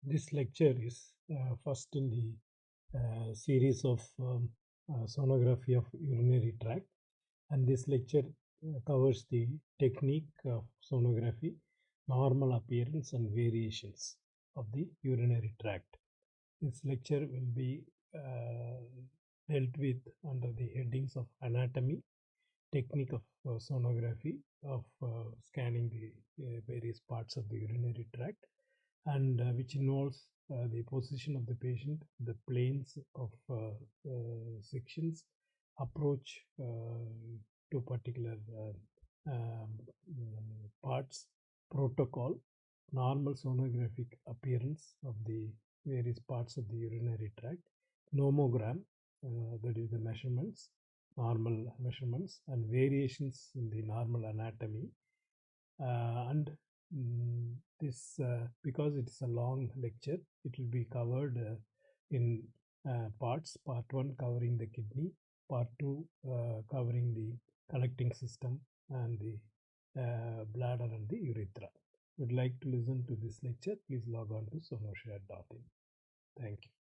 This lecture is first in the series of sonography of urinary tract, and this lecture covers the technique of sonography, normal appearance and variations of the urinary tract. This lecture will be dealt with under the headings of anatomy, technique of sonography, of scanning the various parts of the urinary tract, and which involves the position of the patient, the planes of sections, approach to particular parts, protocol, normal sonographic appearance of the various parts of the urinary tract, nomogram, that is the measurements, normal measurements, and variations in the normal anatomy, and this because it is a long lecture, it will be covered in parts. Part 1 covering the kidney, part 2 covering the collecting system and the bladder and the urethra. Would like to listen to this lecture, please log on to sonoshare.in. Thank you.